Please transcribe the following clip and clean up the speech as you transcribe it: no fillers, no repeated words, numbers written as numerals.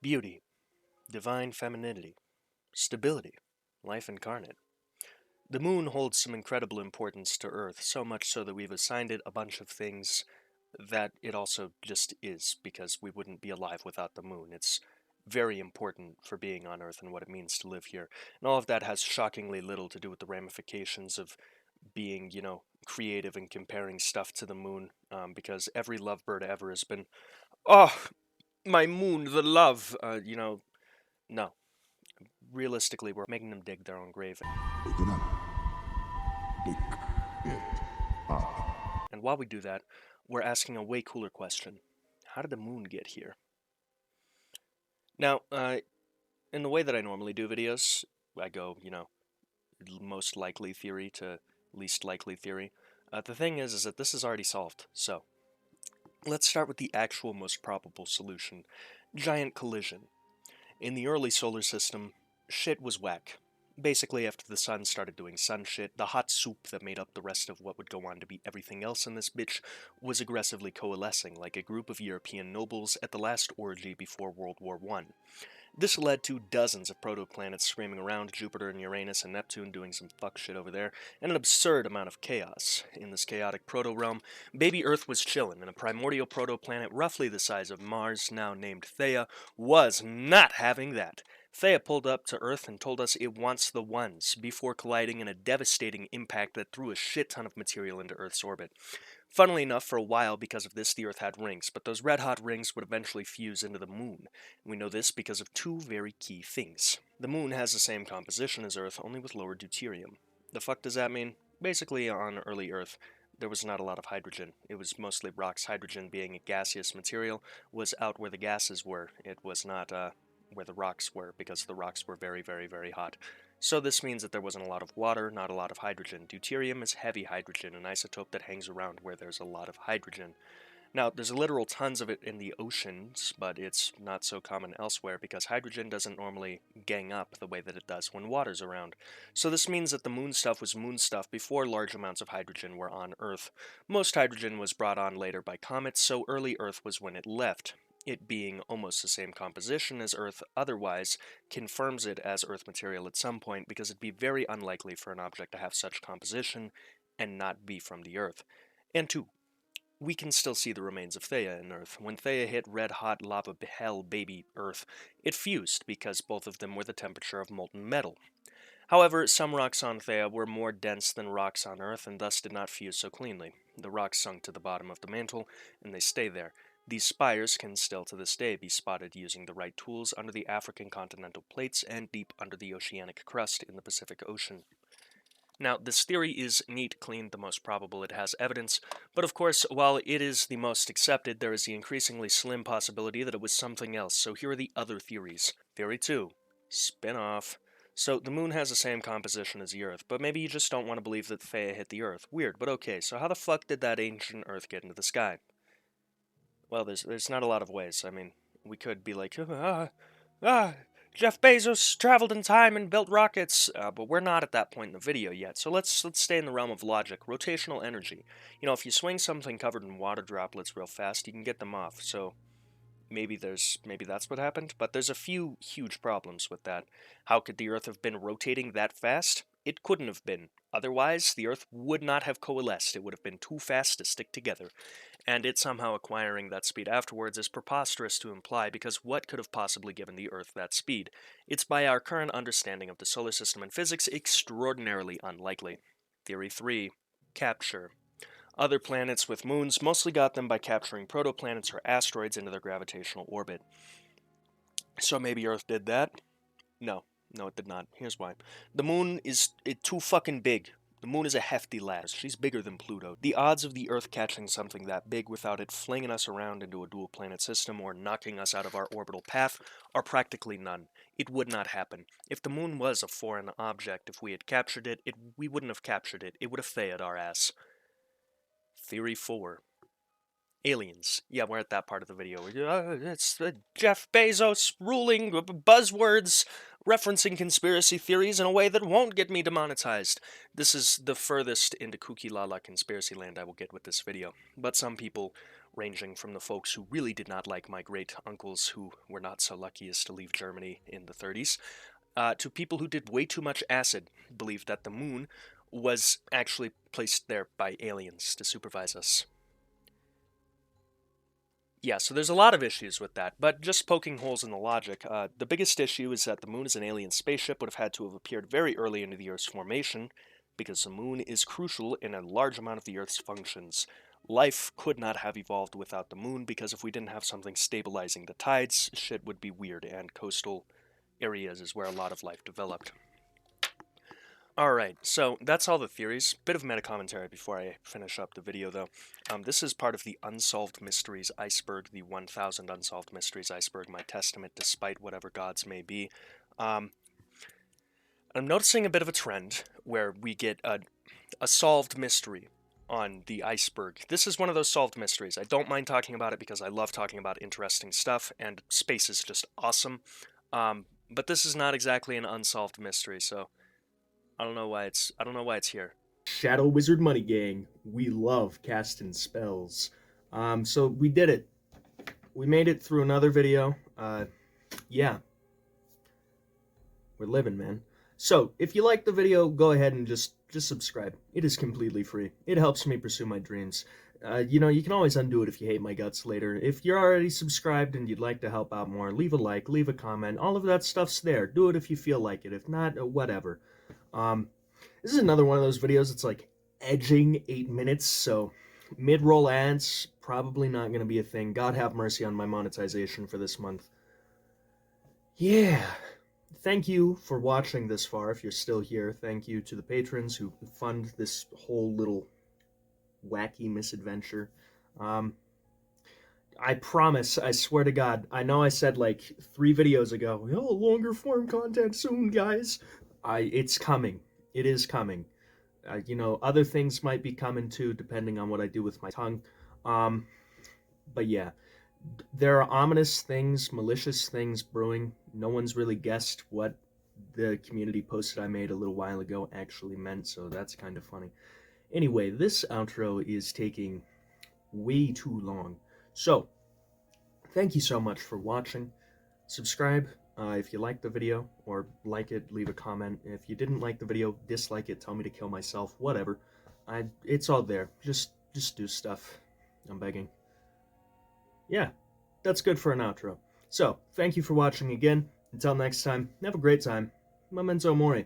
Beauty, divine femininity, stability, life incarnate. The moon holds some incredible importance to Earth, so much so that we've assigned it a bunch of things that it also just is, because we wouldn't be alive without the moon. It's very important for being on Earth and what it means to live here. And all of that has shockingly little to do with the ramifications of being, creative and comparing stuff to the moon, because every lovebird ever has been, oh, my moon, the love, no. Realistically, we're making them dig their own grave. Open up. Pick it up. And while we do that, we're asking a way cooler question. How did the moon get here? Now, in the way that I normally do videos, I go, most likely theory to least likely theory. The thing is that this is already solved. So, let's start with the actual most probable solution. Giant collision. In the early solar system, shit was whack. Basically, after the sun started doing sun shit, the hot soup that made up the rest of what would go on to be everything else in this bitch was aggressively coalescing like a group of European nobles at the last orgy before World War I. This led to dozens of protoplanets screaming around, Jupiter and Uranus and Neptune doing some fuck shit over there, and an absurd amount of chaos. In this chaotic proto-realm, baby Earth was chillin', and a primordial protoplanet roughly the size of Mars, now named Theia, was not having that. Theia pulled up to Earth and told us it wants the ones, before colliding in a devastating impact that threw a shit ton of material into Earth's orbit. Funnily enough, for a while, because of this, the Earth had rings, but those red-hot rings would eventually fuse into the Moon. We know this because of two very key things. The Moon has the same composition as Earth, only with lower deuterium. The fuck does that mean? Basically, on early Earth, there was not a lot of hydrogen. It was mostly rocks. Hydrogen, being a gaseous material, was out where the gases were. It was not, where the rocks were, because the rocks were very, very, very hot. So this means that there wasn't a lot of water, not a lot of hydrogen. Deuterium is heavy hydrogen, an isotope that hangs around where there's a lot of hydrogen. Now, there's literal tons of it in the oceans, but it's not so common elsewhere because hydrogen doesn't normally gang up the way that it does when water's around. So this means that the moon stuff was moon stuff before large amounts of hydrogen were on Earth. Most hydrogen was brought on later by comets, so early Earth was when it left. It being almost the same composition as Earth otherwise confirms it as Earth material at some point, because it'd be very unlikely for an object to have such composition and not be from the Earth. And two, we can still see the remains of Theia in Earth. When Theia hit red-hot lava hell baby Earth, it fused because both of them were the temperature of molten metal. However, some rocks on Theia were more dense than rocks on Earth and thus did not fuse so cleanly. The rocks sunk to the bottom of the mantle, and they stay there. These spires can still to this day be spotted using the right tools under the African continental plates and deep under the oceanic crust in the Pacific Ocean. Now, this theory is neat, clean, the most probable it has evidence, but of course, while it is the most accepted, there is the increasingly slim possibility that it was something else, so here are the other theories. Theory 2. Spin-off. So, the moon has the same composition as the Earth, but maybe you just don't want to believe that Theia hit the Earth. Weird, but okay, so how the fuck did that ancient Earth get into the sky? Well, there's not a lot of ways. I mean, we could be like, Jeff Bezos traveled in time and built rockets, but we're not at that point in the video yet. So let's stay in the realm of logic. Rotational energy. If you swing something covered in water droplets real fast, you can get them off. So maybe that's what happened. But there's a few huge problems with that. How could the Earth have been rotating that fast? It couldn't have been. Otherwise, the Earth would not have coalesced. It would have been too fast to stick together. And it somehow acquiring that speed afterwards is preposterous to imply, because what could have possibly given the Earth that speed? It's, by our current understanding of the solar system and physics, extraordinarily unlikely. Theory 3. Capture. Other planets with moons mostly got them by capturing protoplanets or asteroids into their gravitational orbit. So maybe Earth did that? No, it did not. Here's why. The moon is too fucking big. The moon is a hefty lass. She's bigger than Pluto. The odds of the Earth catching something that big without it flinging us around into a dual-planet system or knocking us out of our orbital path are practically none. It would not happen. If the moon was a foreign object, if we had captured it, we wouldn't have captured it. It would have Theia'd our ass. Theory 4. Aliens. Yeah, we're at that part of the video. It's Jeff Bezos ruling buzzwords, referencing conspiracy theories in a way that won't get me demonetized. This is the furthest into kooky lala conspiracy land I will get with this video. But some people ranging from the folks who really did not like my great uncles who were not so lucky as to leave Germany in the 30s, to people who did way too much acid, believed that the moon was actually placed there by aliens to supervise us. Yeah, so there's a lot of issues with that, but just poking holes in the logic, the biggest issue is that the moon as an alien spaceship would have had to have appeared very early into the Earth's formation, because the moon is crucial in a large amount of the Earth's functions. Life could not have evolved without the moon, because if we didn't have something stabilizing the tides, shit would be weird, and coastal areas is where a lot of life developed. Alright, so that's all the theories. Bit of meta commentary before I finish up the video, though. This is part of the Unsolved Mysteries iceberg, the 1000 Unsolved Mysteries iceberg, my testament despite whatever gods may be. I'm noticing a bit of a trend where we get a solved mystery on the iceberg. This is one of those solved mysteries. I don't mind talking about it because I love talking about interesting stuff, and space is just awesome. But this is not exactly an unsolved mystery, so I don't know why it's here. Shadow Wizard Money Gang. We love casting spells. So we did it. We made it through another video. Yeah. We're living, man. So, if you like the video, go ahead and just subscribe. It is completely free. It helps me pursue my dreams. You know, you can always undo it if you hate my guts later. If you're already subscribed and you'd like to help out more, leave a like, leave a comment. All of that stuff's there. Do it if you feel like it. If not, whatever. This is another one of those videos that's like edging 8 minutes, so mid-roll ads, probably not going to be a thing. God have mercy on my monetization for this month. Yeah. Thank you for watching this far, if you're still here. Thank you to the patrons who fund this whole little wacky misadventure. I promise, I swear to God, I know I said like 3 videos ago, oh, longer form content soon, guys. It's coming. It is coming. You know, other things might be coming too, depending on what I do with my tongue. But yeah, there are ominous things, malicious things brewing. No one's really guessed what the community post I made a little while ago actually meant, so that's kind of funny. Anyway, this outro is taking way too long. So, thank you so much for watching. Subscribe if you liked the video, or like it, leave a comment. If you didn't like the video, dislike it, tell me to kill myself, whatever. It's all there. Just do stuff. I'm begging. Yeah, that's good for an outro. So, thank you for watching again. Until next time, have a great time. Memento mori.